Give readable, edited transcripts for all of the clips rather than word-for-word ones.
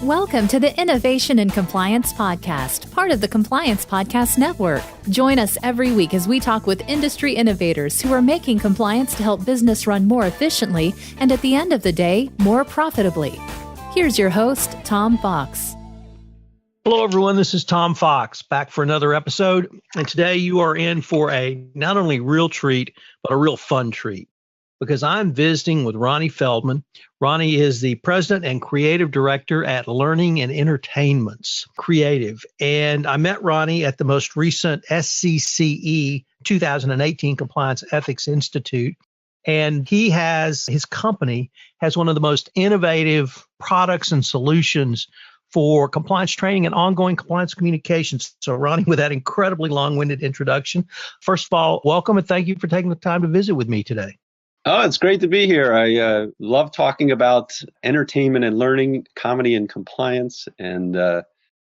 Welcome to the Innovation and Compliance Podcast, part of the Compliance Podcast Network. Join us every week as we talk with industry innovators who are making compliance to help business run more efficiently and at the end of the day, more profitably. Here's your host, Tom Fox. Hello, everyone. This is Tom Fox, back for another episode. And today you are in for a not only real treat, but a real fun treat, because I'm visiting with Ronnie Feldman. Ronnie is the president and creative director at Learning and Entertainments Creative. And I met Ronnie at the most recent SCCE 2018 Compliance Ethics Institute. And his company has one of the most innovative products and solutions for compliance training and ongoing compliance communications. So Ronnie, with that incredibly long-winded introduction, first of all, welcome and thank you for taking the time to visit with me today. Oh, it's great to be here. I love talking about entertainment and learning, comedy and compliance, and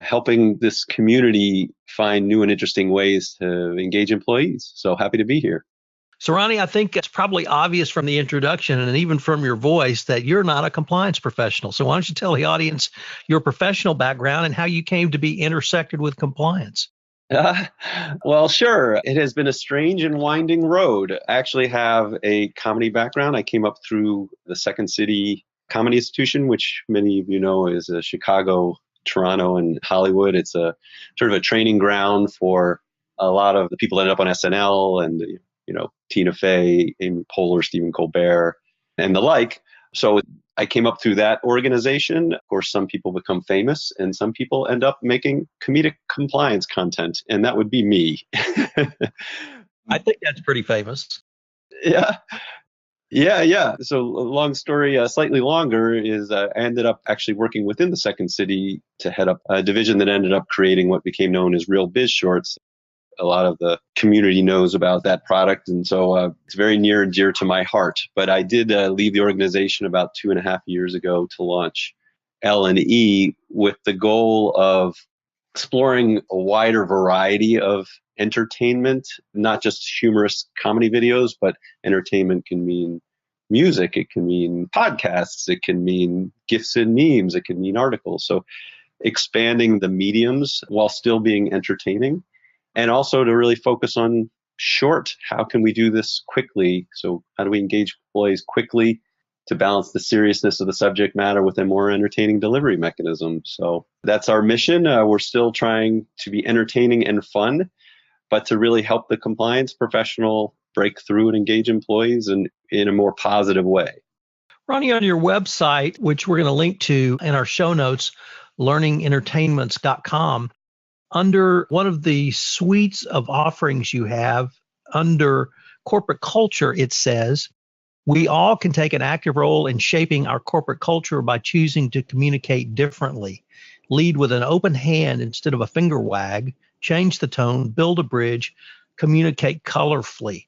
helping this community find new and interesting ways to engage employees. So happy to be here. So Ronnie, I think it's probably obvious from the introduction and even from your voice that you're not a compliance professional. So why don't you tell the audience your professional background and how you came to be intersected with compliance? Well, sure. It has been a strange and winding road. I actually have a comedy background. I came up through the Second City Comedy Institution, which many of you know is Chicago, Toronto, and Hollywood. It's a sort of a training ground for a lot of the people that end up on SNL and, Tina Fey, Amy Poehler, Stephen Colbert, and the like. So I came up through that organization. Of course, some people become famous and some people end up making comedic compliance content. And that would be me. I think that's pretty famous. Yeah. So long story, slightly longer, is I ended up actually working within the Second City to head up a division that ended up creating what became known as Real Biz Shorts. A lot of the community knows about that product. And so it's very near and dear to my heart. But I did leave the organization about 2.5 years ago to launch L&E with the goal of exploring a wider variety of entertainment, not just humorous comedy videos, but entertainment can mean music, it can mean podcasts, it can mean GIFs and memes, it can mean articles. So expanding the mediums while still being entertaining. And also to really focus on short, how can we do this quickly? So how do we engage employees quickly to balance the seriousness of the subject matter with a more entertaining delivery mechanism? So that's our mission. We're still trying to be entertaining and fun, but to really help the compliance professional break through and engage employees in a more positive way. Ronnie, on your website, which we're going to link to in our show notes, learningentertainments.com, under one of the suites of offerings you have under corporate culture, it says, we all can take an active role in shaping our corporate culture by choosing to communicate differently, lead with an open hand instead of a finger wag, change the tone, build a bridge, communicate colorfully.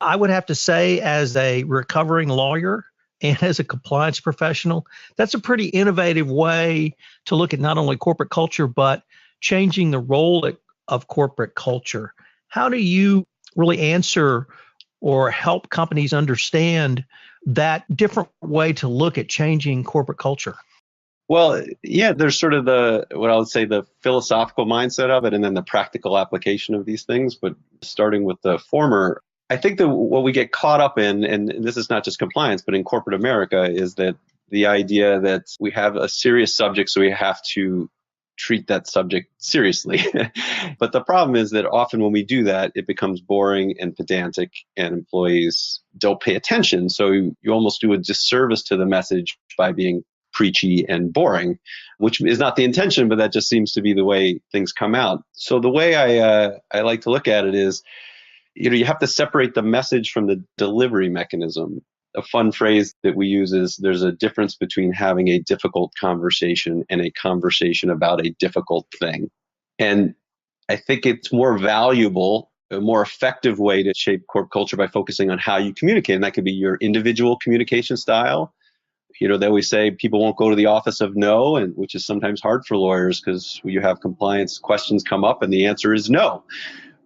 I would have to say, as a recovering lawyer and as a compliance professional, that's a pretty innovative way to look at not only corporate culture, but changing the role of corporate culture. How do you really answer or help companies understand that different way to look at changing corporate culture? Well, yeah, there's sort of what I would say the philosophical mindset of it and then the practical application of these things. But starting with the former, I think that what we get caught up in, and this is not just compliance, but in corporate America, is that the idea that we have a serious subject, so we have to treat that subject seriously. But the problem is that often when we do that, it becomes boring and pedantic and employees don't pay attention. So you almost do a disservice to the message by being preachy and boring, which is not the intention, but that just seems to be the way things come out. So the way I like to look at it is, you have to separate the message from the delivery mechanism. A fun phrase that we use is there's a difference between having a difficult conversation and a conversation about a difficult thing. And I think it's more valuable, a more effective way to shape corp culture by focusing on how you communicate. And that could be your individual communication style. They always say people won't go to the office of no, and which is sometimes hard for lawyers because you have compliance questions come up and the answer is no.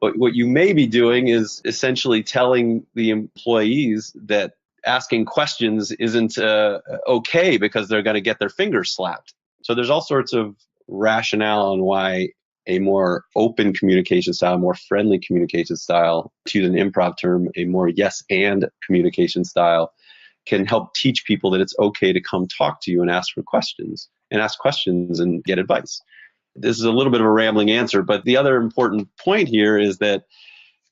But what you may be doing is essentially telling the employees that asking questions isn't okay because they're going to get their fingers slapped. So there's all sorts of rationale on why a more open communication style, more friendly communication style, to use an improv term, a more yes and communication style can help teach people that it's okay to come talk to you and ask questions and get advice. This is a little bit of a rambling answer, but the other important point here is that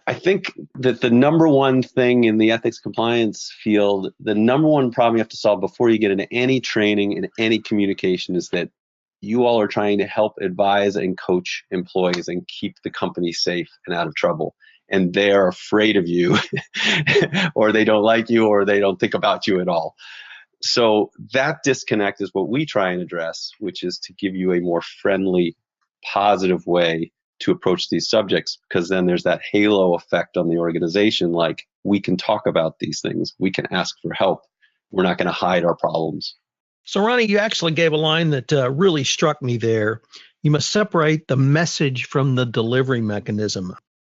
I think that the number one thing in the ethics compliance field, the number one problem you have to solve before you get into any training and any communication is that you all are trying to help advise and coach employees and keep the company safe and out of trouble. And they are afraid of you or they don't like you or they don't think about you at all. So that disconnect is what we try and address, which is to give you a more friendly, positive way to approach these subjects, because then there's that halo effect on the organization. Like, we can talk about these things. We can ask for help. We're not going to hide our problems. So, Ronnie, you actually gave a line that really struck me there. You must separate the message from the delivery mechanism.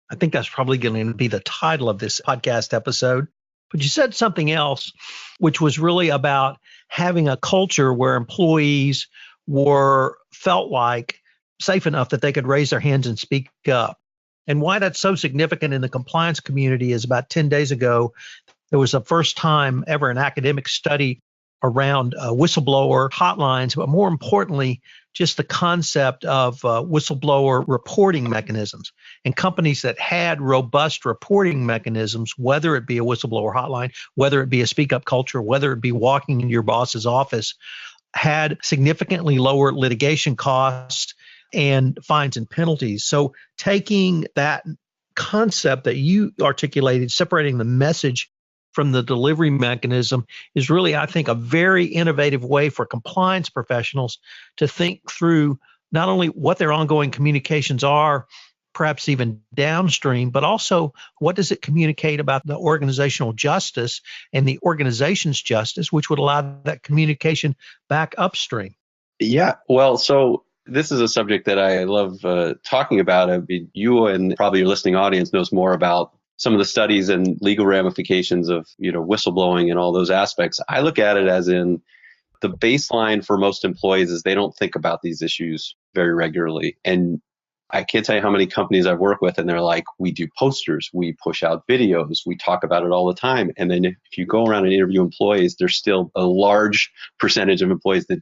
I think that's probably going to be the title of this podcast episode. But you said something else, which was really about having a culture where employees felt like safe enough that they could raise their hands and speak up. And why that's so significant in the compliance community is about 10 days ago, there was the first time ever an academic study around whistleblower hotlines, but more importantly, just the concept of whistleblower reporting mechanisms. And companies that had robust reporting mechanisms, whether it be a whistleblower hotline, whether it be a speak up culture, whether it be walking into your boss's office, had significantly lower litigation costs and fines and penalties. So taking that concept that you articulated, separating the message from the delivery mechanism, is really, I think, a very innovative way for compliance professionals to think through not only what their ongoing communications are, perhaps even downstream, but also what does it communicate about the organizational justice and the organization's justice, which would allow that communication back upstream. Yeah, well, so this is a subject that I love talking about. I mean, you and probably your listening audience knows more about some of the studies and legal ramifications of, whistleblowing and all those aspects. I look at it as in the baseline for most employees is they don't think about these issues very regularly. And I can't tell you how many companies I've worked with, and they're like, we do posters, we push out videos, we talk about it all the time. And then if you go around and interview employees, there's still a large percentage of employees that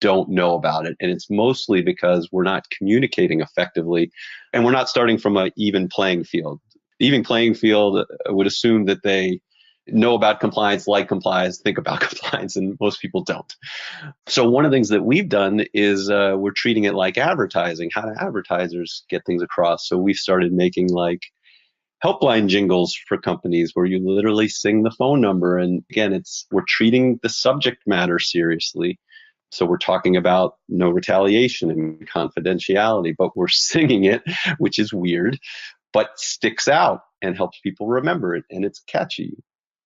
don't know about it. And it's mostly because we're not communicating effectively and we're not starting from an even playing field. The even playing field would assume that they know about compliance, like compliance, think about compliance, and most people don't. So one of the things that we've done is we're treating it like advertising. How do advertisers get things across? So we've started making like helpline jingles for companies where you literally sing the phone number. And again, we're treating the subject matter seriously. So we're talking about no retaliation and confidentiality, but we're singing it, which is weird, but sticks out and helps people remember it, and it's catchy.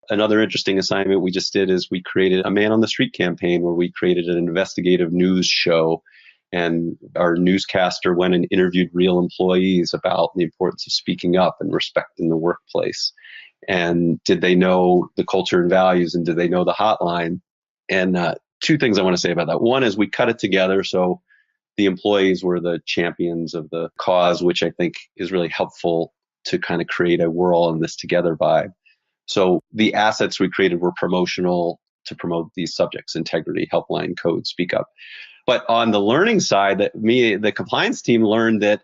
Another interesting assignment we just did is we created a Man on the Street campaign where we created an investigative news show, and our newscaster went and interviewed real employees about the importance of speaking up and respect in the workplace. And did they know the culture and values, and did they know the hotline? And two things I want to say about that. One is we cut it together, so the employees were the champions of the cause, which I think is really helpful to kind of create a we're all in this together vibe. So the assets we created were promotional to promote these subjects: integrity, helpline, code, speak up. But on the learning side, the compliance team learned that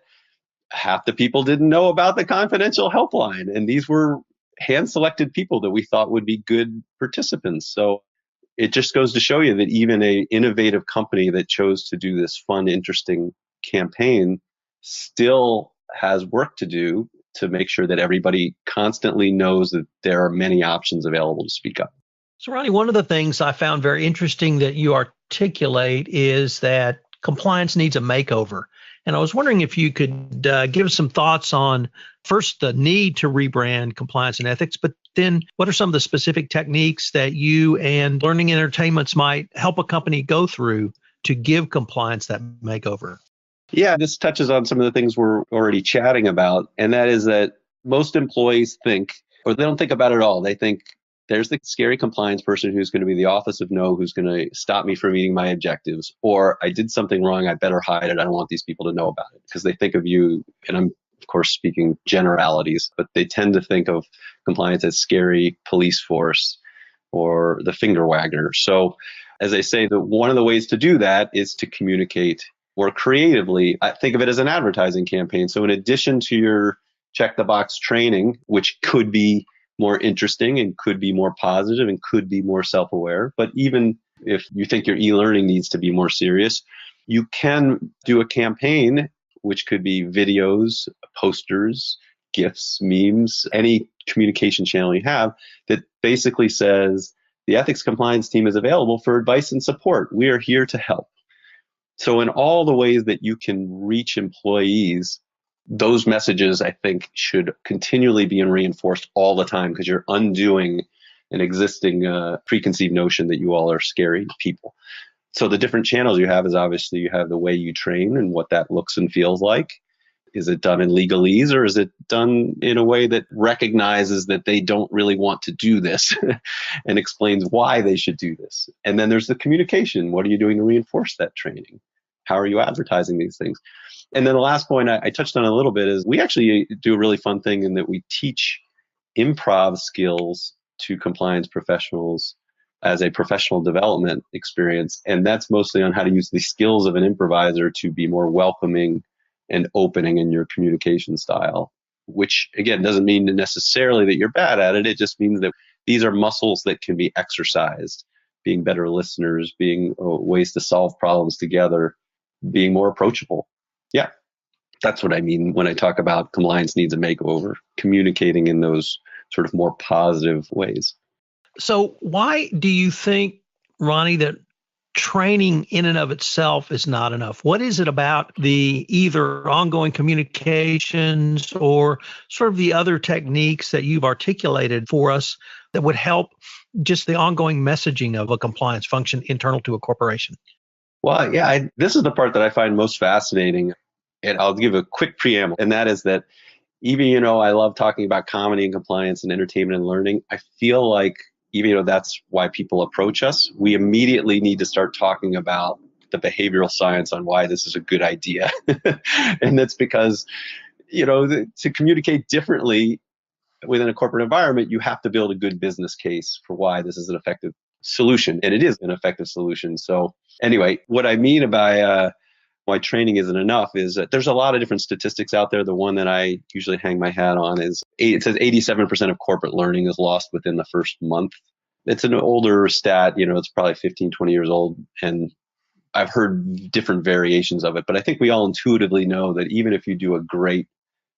half the people didn't know about the confidential helpline. And these were hand-selected people that we thought would be good participants. So it just goes to show you that even an innovative company that chose to do this fun, interesting campaign still has work to do to make sure that everybody constantly knows that there are many options available to speak up. So, Ronnie, one of the things I found very interesting that you articulate is that compliance needs a makeover. And I was wondering if you could give us some thoughts on, first, the need to rebrand compliance and ethics, but then what are some of the specific techniques that you and Learning Entertainments might help a company go through to give compliance that makeover? Yeah, this touches on some of the things we're already chatting about, and that is that most employees think, or they don't think about it at all. They think there's the scary compliance person who's going to be the office of no, who's going to stop me from meeting my objectives, or I did something wrong, I better hide it. I don't want these people to know about it, because they think of you, and I'm of course speaking generalities, but they tend to think of compliance as scary police force or the finger wagger. So as I say, one of the ways to do that is to communicate more creatively. I think of it as an advertising campaign. So in addition to your check the box training, which could be more interesting and could be more positive and could be more self-aware, but even if you think your e-learning needs to be more serious, you can do a campaign, which could be videos, posters, GIFs, memes, any communication channel you have, that basically says the ethics compliance team is available for advice and support. We are here to help. So in all the ways that you can reach employees, those messages, I think, should continually be reinforced all the time, because you're undoing an existing preconceived notion that you all are scary people. So the different channels you have is obviously you have the way you train and what that looks and feels like. Is it done in legalese, or is it done in a way that recognizes that they don't really want to do this and explains why they should do this? And then there's the communication. What are you doing to reinforce that training? How are you advertising these things? And then the last point I touched on a little bit is we actually do a really fun thing in that we teach improv skills to compliance professionals as a professional development experience. And that's mostly on how to use the skills of an improviser to be more welcoming and opening in your communication style, which again doesn't mean necessarily that you're bad at it. It just means that these are muscles that can be exercised, being better listeners, being ways to solve problems together, being more approachable. Yeah, that's what I mean when I talk about compliance needs a makeover, communicating in those sort of more positive ways. So why do you think, Ronnie, that training in and of itself is not enough? What is it about the either ongoing communications or sort of the other techniques that you've articulated for us that would help just the ongoing messaging of a compliance function internal to a corporation? Well, yeah, this is the part that I find most fascinating. And I'll give a quick preamble. And that is that even, I love talking about comedy and compliance and entertainment and learning. I feel like even, that's why people approach us. We immediately need to start talking about the behavioral science on why this is a good idea. And that's because, to communicate differently within a corporate environment, you have to build a good business case for why this is an effective solution. And it is an effective solution. So anyway, what I mean by why training isn't enough is that there's a lot of different statistics out there. The one that I usually hang my hat on is it says 87% of corporate learning is lost within the first month. It's an older stat, it's probably 15, 20 years old. And I've heard different variations of it, but I think we all intuitively know that even if you do a great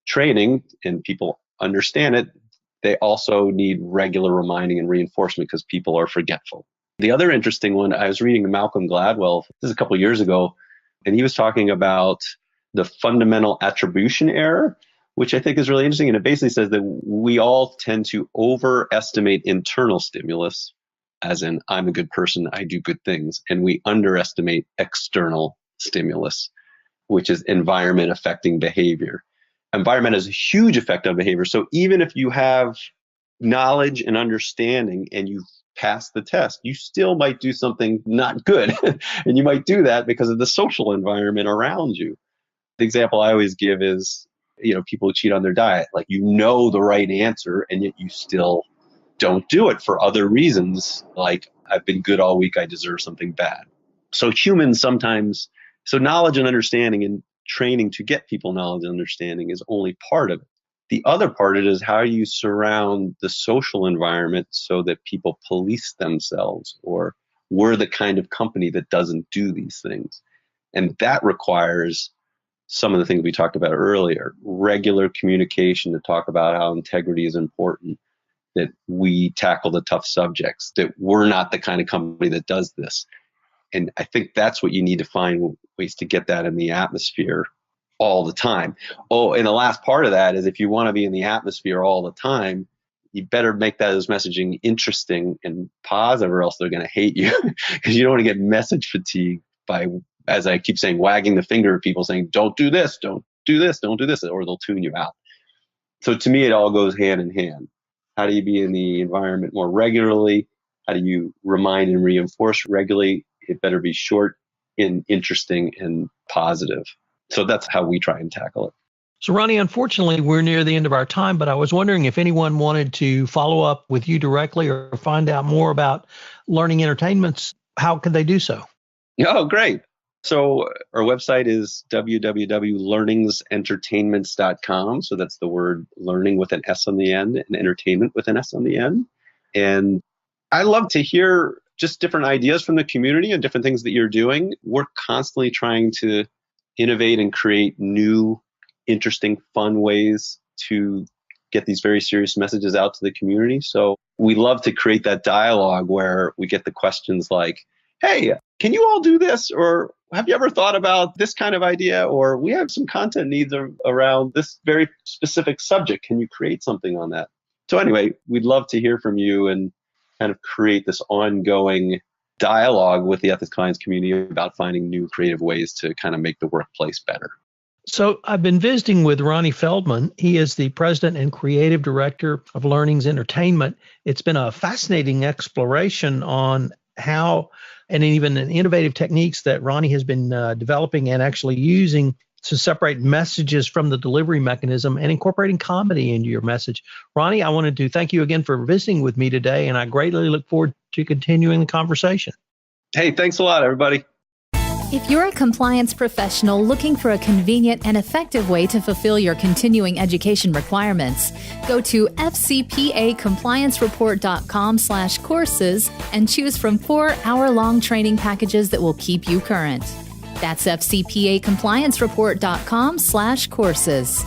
training and people understand it, they also need regular reminding and reinforcement because people are forgetful. The other interesting one, I was reading Malcolm Gladwell, this is a couple of years ago, and he was talking about the fundamental attribution error, which I think is really interesting. And it basically says that we all tend to overestimate internal stimulus, as in, I'm a good person, I do good things. And we underestimate external stimulus, which is environment affecting behavior. Environment has a huge effect on behavior. So even if you have knowledge and understanding and you pass the test, you still might do something not good. And you might do that because of the social environment around you. The example I always give is, people who cheat on their diet. Like, the right answer, and yet you still don't do it for other reasons. Like, I've been good all week, I deserve something bad. So humans sometimes, knowledge and understanding and training to get people knowledge and understanding is only part of it. The other part of it is how you surround the social environment so that people police themselves, or we're the kind of company that doesn't do these things. And that requires some of the things we talked about earlier, regular communication to talk about how integrity is important, that we tackle the tough subjects, that we're not the kind of company that does this. And I think that's what you need to find ways to get that in the atmosphere all the time. Oh, and the last part of that is if you want to be in the atmosphere all the time, you better make that as messaging interesting and positive, or else they're going to hate you because you don't want to get message fatigue by, as I keep saying, wagging the finger at people saying, don't do this, don't do this, don't do this, or they'll tune you out. So to me, it all goes hand in hand. How do you be in the environment more regularly? How do you remind and reinforce regularly? It better be short and interesting and positive. So that's how we try and tackle it. So, Ronnie, unfortunately, we're near the end of our time, but I was wondering if anyone wanted to follow up with you directly or find out more about learning entertainments, how could they do so? Oh, great. So our website is www.learningsentertainments.com. So that's the word learning with an S on the end and entertainment with an S on the end. And I love to hear just different ideas from the community and different things that you're doing. We're constantly trying to innovate and create new, interesting, fun ways to get these very serious messages out to the community. So we love to create that dialogue where we get the questions like, hey, can you all do this? Or have you ever thought about this kind of idea? Or we have some content needs around this very specific subject. Can you create something on that? So anyway, we'd love to hear from you and kind of create this ongoing dialogue with the ethics clients community about finding new creative ways to kind of make the workplace better. So I've been visiting with Ronnie Feldman. He is the president and creative director of Learnings Entertainment. It's been a fascinating exploration on how and even innovative techniques that Ronnie has been developing and actually using to separate messages from the delivery mechanism and incorporating comedy into your message. Ronnie, I wanted to thank you again for visiting with me today, and I greatly look forward to continuing the conversation. Hey, thanks a lot, everybody. If you're a compliance professional looking for a convenient and effective way to fulfill your continuing education requirements, go to fcpacompliancereport.com/courses and choose from 4 hour-long training packages that will keep you current. That's fcpacompliancereport.com/courses.